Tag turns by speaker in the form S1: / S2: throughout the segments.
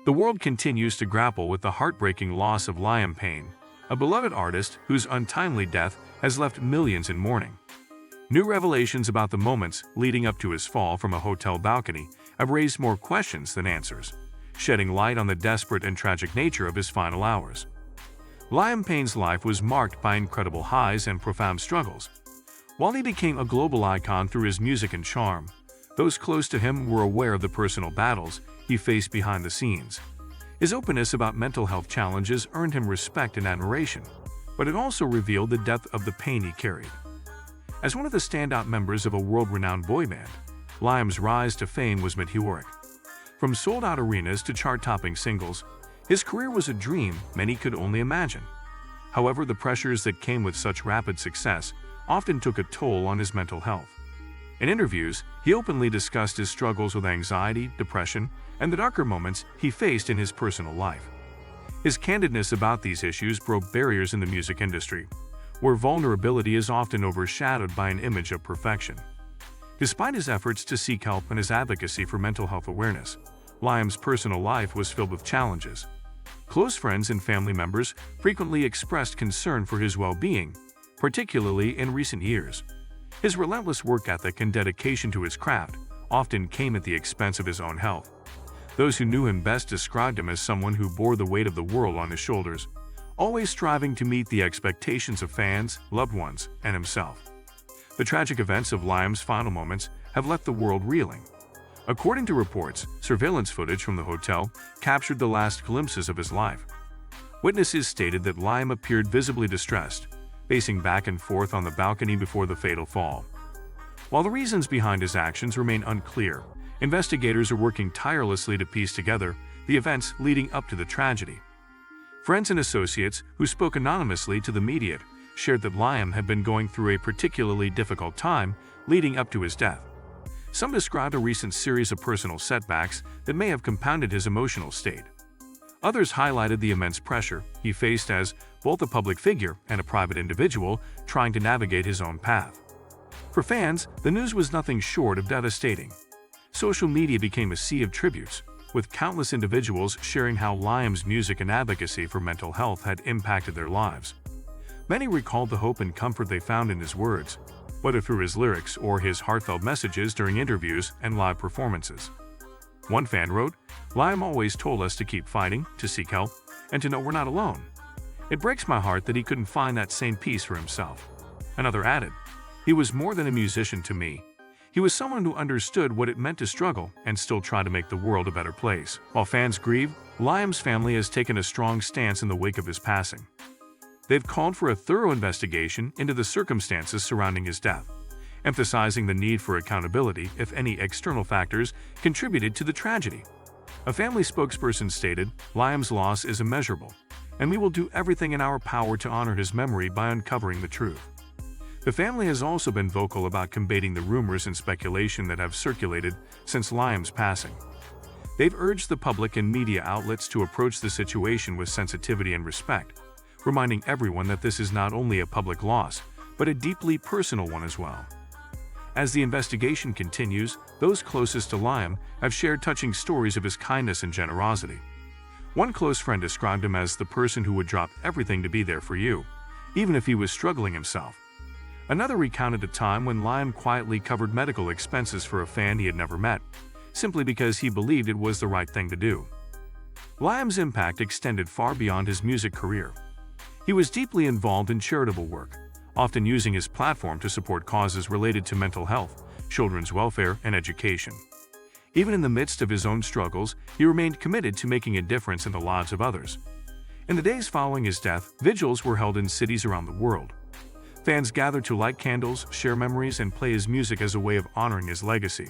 S1: The world continues to grapple with the heartbreaking loss of Payne, a beloved artist whose untimely death has left millions in mourning. New revelations about the moments leading up to his fall from a hotel balcony have raised more questions than answers, shedding light on the desperate and tragic nature of his final hours. Payne's life was marked by incredible highs and profound struggles. While he became a global icon through his music and charm, those close to him were aware of the personal battles he faced behind the scenes. His openness about mental health challenges earned him respect and admiration, but it also revealed the depth of the pain he carried. As one of the standout members of a world-renowned boy band, Liam's rise to fame was meteoric. From sold-out arenas to chart-topping singles, his career was a dream many could only imagine. However, the pressures that came with such rapid success often took a toll on his mental health. In interviews, he openly discussed his struggles with anxiety, depression, and the darker moments he faced in his personal life. His candidness about these issues broke barriers in the music industry, where vulnerability is often overshadowed by an image of perfection. Despite his efforts to seek help and his advocacy for mental health awareness, Liam's personal life was filled with challenges. Close friends and family members frequently expressed concern for his well-being, particularly in recent years. His relentless work ethic and dedication to his craft often came at the expense of his own health. Those who knew him best described him as someone who bore the weight of the world on his shoulders, always striving to meet the expectations of fans, loved ones, and himself. The tragic events of Liam's final moments have left the world reeling. According to reports, surveillance footage from the hotel captured the last glimpses of his life. Witnesses stated that Liam appeared visibly distressed, pacing back and forth on the balcony before the fatal fall. While the reasons behind his actions remain unclear, investigators are working tirelessly to piece together the events leading up to the tragedy. Friends and associates who spoke anonymously to the media shared that Liam had been going through a particularly difficult time leading up to his death. Some described a recent series of personal setbacks that may have compounded his emotional state. Others highlighted the immense pressure he faced as both a public figure and a private individual trying to navigate his own path. For fans, the news was nothing short of devastating. Social media became a sea of tributes, with countless individuals sharing how Liam's music and advocacy for mental health had impacted their lives. Many recalled the hope and comfort they found in his words, whether through his lyrics or his heartfelt messages during interviews and live performances. One fan wrote, "Liam always told us to keep fighting, to seek help, and to know we're not alone. It breaks my heart that he couldn't find that same peace for himself." Another added, "He was more than a musician to me. He was someone who understood what it meant to struggle and still try to make the world a better place." While fans grieve, Liam's family has taken a strong stance in the wake of his passing. They've called for a thorough investigation into the circumstances surrounding his death, emphasizing the need for accountability if any external factors contributed to the tragedy. A family spokesperson stated, "Liam's loss is immeasurable, and we will do everything in our power to honor his memory by uncovering the truth." The family has also been vocal about combating the rumors and speculation that have circulated since Liam's passing. They've urged the public and media outlets to approach the situation with sensitivity and respect, reminding everyone that this is not only a public loss, but a deeply personal one as well. As the investigation continues, those closest to Liam have shared touching stories of his kindness and generosity. One close friend described him as the person who would drop everything to be there for you, even if he was struggling himself. Another recounted a time when Liam quietly covered medical expenses for a fan he had never met, simply because he believed it was the right thing to do. Liam's impact extended far beyond his music career. He was deeply involved in charitable work, often using his platform to support causes related to mental health, children's welfare, and education. Even in the midst of his own struggles, he remained committed to making a difference in the lives of others. In the days following his death, vigils were held in cities around the world. Fans gathered to light candles, share memories, and play his music as a way of honoring his legacy.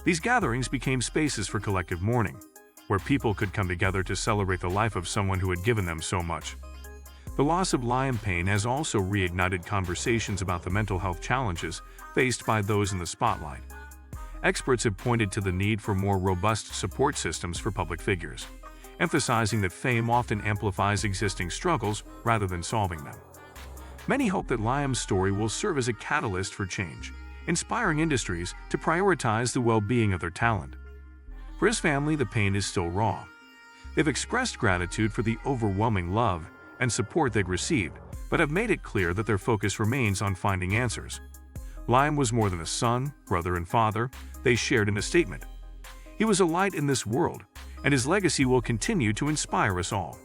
S1: These gatherings became spaces for collective mourning, where people could come together to celebrate the life of someone who had given them so much. The loss of Payne has also reignited conversations about the mental health challenges faced by those in the spotlight. Experts have pointed to the need for more robust support systems for public figures, emphasizing that fame often amplifies existing struggles rather than solving them. Many hope that Liam's story will serve as a catalyst for change, inspiring industries to prioritize the well-being of their talent. For his family, the pain is still raw. They've expressed gratitude for the overwhelming love and support they've received, but have made it clear that their focus remains on finding answers. Liam was more than a son, brother, and father, they shared in a statement. He was a light in this world, and his legacy will continue to inspire us all.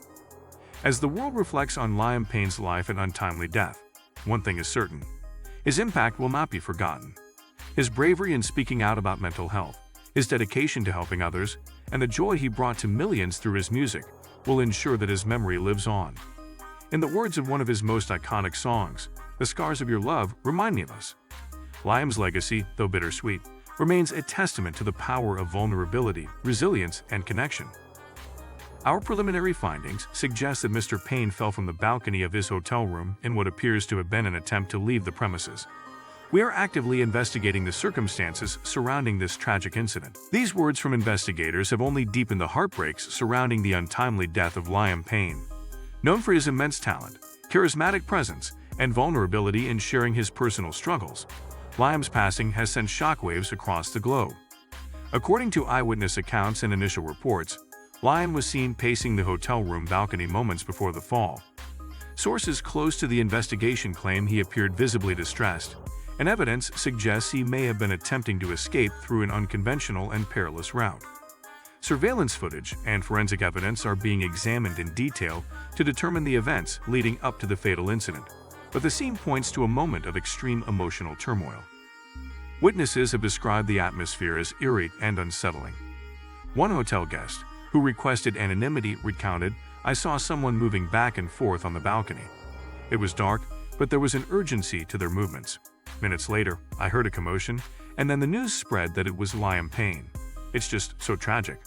S1: As the world reflects on Liam Payne's life and untimely death, one thing is certain: his impact will not be forgotten. His bravery in speaking out about mental health, his dedication to helping others, and the joy he brought to millions through his music will ensure that his memory lives on. In the words of one of his most iconic songs, "The scars of your love remind me of us." Liam's legacy, though bittersweet, remains a testament to the power of vulnerability, resilience, and connection. Our preliminary findings suggest that Mr. Payne fell from the balcony of his hotel room in what appears to have been an attempt to leave the premises. We are actively investigating the circumstances surrounding this tragic incident. These words from investigators have only deepened the heartbreaks surrounding the untimely death of Liam Payne. Known for his immense talent, charismatic presence, and vulnerability in sharing his personal struggles, Liam's passing has sent shockwaves across the globe. According to eyewitness accounts and initial reports, Liam was seen pacing the hotel room balcony moments before the fall. Sources close to the investigation claim he appeared visibly distressed, and evidence suggests he may have been attempting to escape through an unconventional and perilous route. Surveillance footage and forensic evidence are being examined in detail to determine the events leading up to the fatal incident, but the scene points to a moment of extreme emotional turmoil. Witnesses have described the atmosphere as eerie and unsettling. One hotel guest, who requested anonymity, recounted, "I saw someone moving back and forth on the balcony. It was dark, but there was an urgency to their movements. Minutes later, I heard a commotion, and then the news spread that it was Liam Payne. It's just so tragic."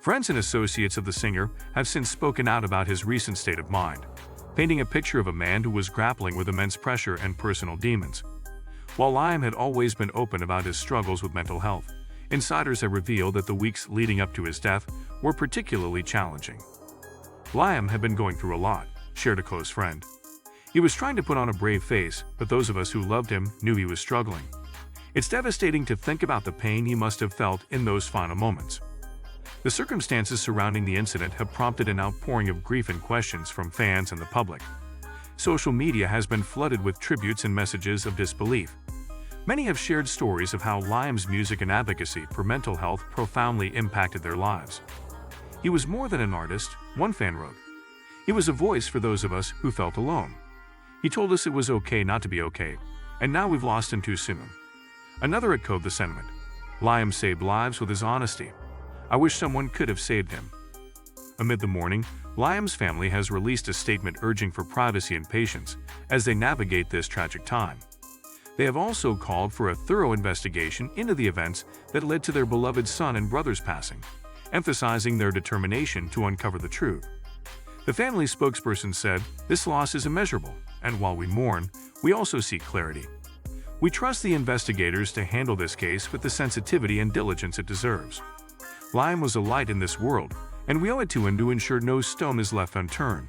S1: Friends and associates of the singer have since spoken out about his recent state of mind, painting a picture of a man who was grappling with immense pressure and personal demons. While Liam had always been open about his struggles with mental health, insiders have revealed that the weeks leading up to his death were particularly challenging. Liam had been going through a lot, shared a close friend. He was trying to put on a brave face, but those of us who loved him knew he was struggling. It's devastating to think about the pain he must have felt in those final moments. The circumstances surrounding the incident have prompted an outpouring of grief and questions from fans and the public. Social media has been flooded with tributes and messages of disbelief. Many have shared stories of how Liam's music and advocacy for mental health profoundly impacted their lives. "He was more than an artist," one fan wrote. "He was a voice for those of us who felt alone. He told us it was okay not to be okay, and now we've lost him too soon." Another echoed the sentiment. "Liam saved lives with his honesty. I wish someone could have saved him." Amid the mourning, Liam's family has released a statement urging for privacy and patience as they navigate this tragic time. They have also called for a thorough investigation into the events that led to their beloved son and brother's passing, emphasizing their determination to uncover the truth. The family spokesperson said, "This loss is immeasurable, and while we mourn, we also seek clarity. We trust the investigators to handle this case with the sensitivity and diligence it deserves. Liam was a light in this world, and we owe it to him to ensure no stone is left unturned."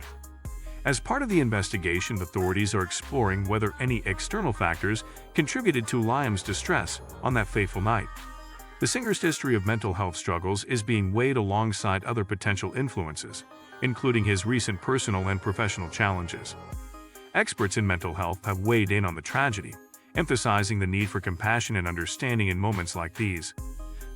S1: As part of the investigation, authorities are exploring whether any external factors contributed to Liam's distress on that fateful night. The singer's history of mental health struggles is being weighed alongside other potential influences, including his recent personal and professional challenges. Experts in mental health have weighed in on the tragedy, emphasizing the need for compassion and understanding in moments like these.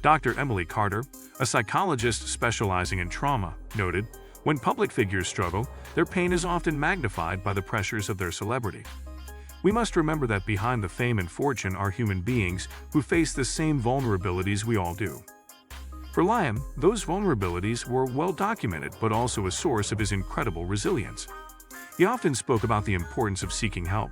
S1: Dr. Emily Carter, a psychologist specializing in trauma, noted, "When public figures struggle, their pain is often magnified by the pressures of their celebrity. We must remember that behind the fame and fortune are human beings who face the same vulnerabilities we all do." For Liam, those vulnerabilities were well documented but also a source of his incredible resilience. He often spoke about the importance of seeking help,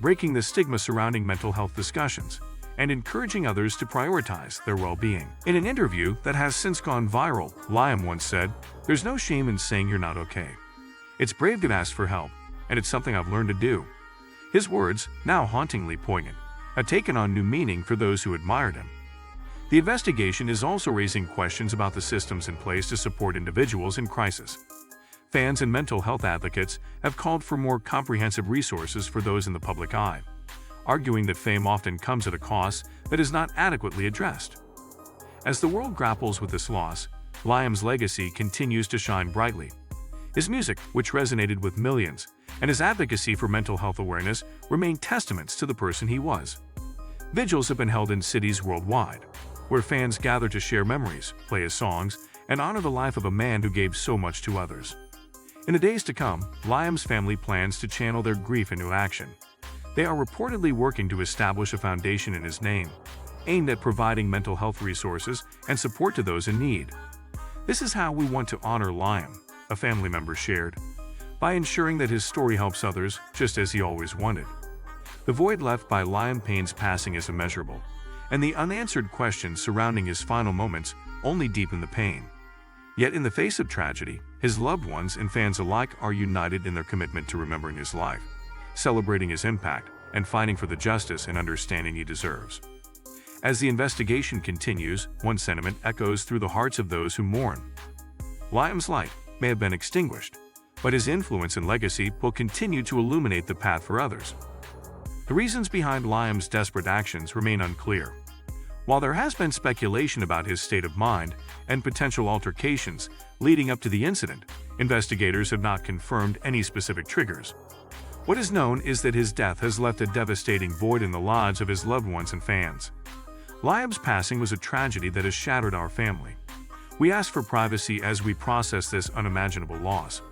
S1: breaking the stigma surrounding mental health discussions, and encouraging others to prioritize their well-being. In an interview that has since gone viral, Liam once said, "There's no shame in saying you're not okay. It's brave to ask for help, and it's something I've learned to do." His words, now hauntingly poignant, have taken on new meaning for those who admired him. The investigation is also raising questions about the systems in place to support individuals in crisis. Fans and mental health advocates have called for more comprehensive resources for those in the public eye, arguing that fame often comes at a cost that is not adequately addressed. As the world grapples with this loss, Liam's legacy continues to shine brightly. His music, which resonated with millions, and his advocacy for mental health awareness remain testaments to the person he was. Vigils have been held in cities worldwide, where fans gather to share memories, play his songs, and honor the life of a man who gave so much to others. In the days to come, Liam's family plans to channel their grief into action. They are reportedly working to establish a foundation in his name, aimed at providing mental health resources and support to those in need. "This is how we want to honor Liam," a family member shared, "by ensuring that his story helps others just as he always wanted." The void left by Liam Payne's passing is immeasurable, and the unanswered questions surrounding his final moments only deepen the pain. Yet in the face of tragedy, his loved ones and fans alike are united in their commitment to remembering his life, celebrating his impact, and fighting for the justice and understanding he deserves. As the investigation continues, one sentiment echoes through the hearts of those who mourn. Liam's light may have been extinguished, but his influence and legacy will continue to illuminate the path for others. The reasons behind Liam's desperate actions remain unclear. While there has been speculation about his state of mind and potential altercations leading up to the incident, investigators have not confirmed any specific triggers. What is known is that his death has left a devastating void in the lives of his loved ones and fans. Liam's passing was a tragedy that has shattered our family. We ask for privacy as we process this unimaginable loss.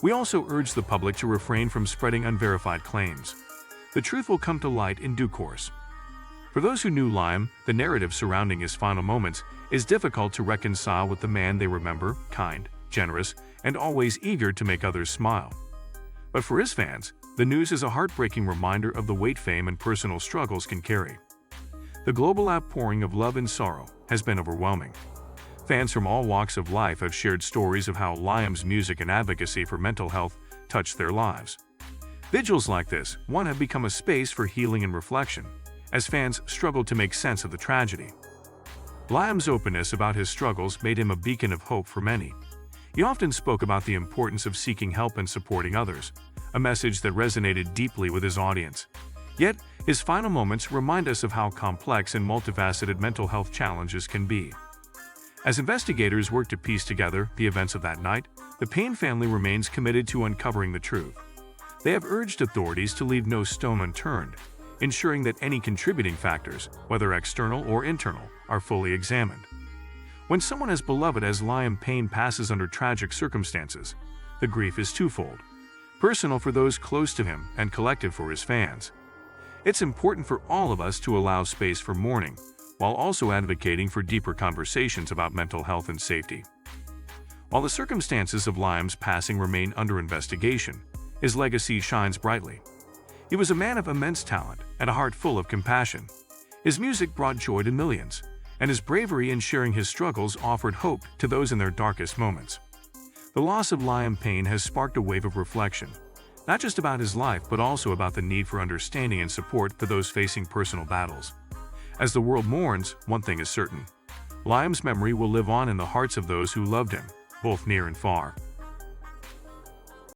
S1: We also urge the public to refrain from spreading unverified claims. The truth will come to light in due course. For those who knew Liam, the narrative surrounding his final moments is difficult to reconcile with the man they remember, kind, generous, and always eager to make others smile. But for his fans, the news is a heartbreaking reminder of the weight fame and personal struggles can carry. The global outpouring of love and sorrow has been overwhelming. Fans from all walks of life have shared stories of how Liam's music and advocacy for mental health touched their lives. Vigils like this one have become a space for healing and reflection, as fans struggled to make sense of the tragedy. Liam's openness about his struggles made him a beacon of hope for many. He often spoke about the importance of seeking help and supporting others, a message that resonated deeply with his audience. Yet, his final moments remind us of how complex and multifaceted mental health challenges can be. As investigators work to piece together the events of that night, the Payne family remains committed to uncovering the truth. They have urged authorities to leave no stone unturned, ensuring that any contributing factors, whether external or internal, are fully examined. When someone as beloved as Liam Payne passes under tragic circumstances, the grief is twofold: personal for those close to him and collective for his fans. It's important for all of us to allow space for mourning, while also advocating for deeper conversations about mental health and safety. While the circumstances of Liam's passing remain under investigation, his legacy shines brightly. He was a man of immense talent and a heart full of compassion. His music brought joy to millions, and his bravery in sharing his struggles offered hope to those in their darkest moments. The loss of Liam Payne has sparked a wave of reflection, not just about his life but also about the need for understanding and support for those facing personal battles. As the world mourns, one thing is certain: Liam's memory will live on in the hearts of those who loved him, both near and far.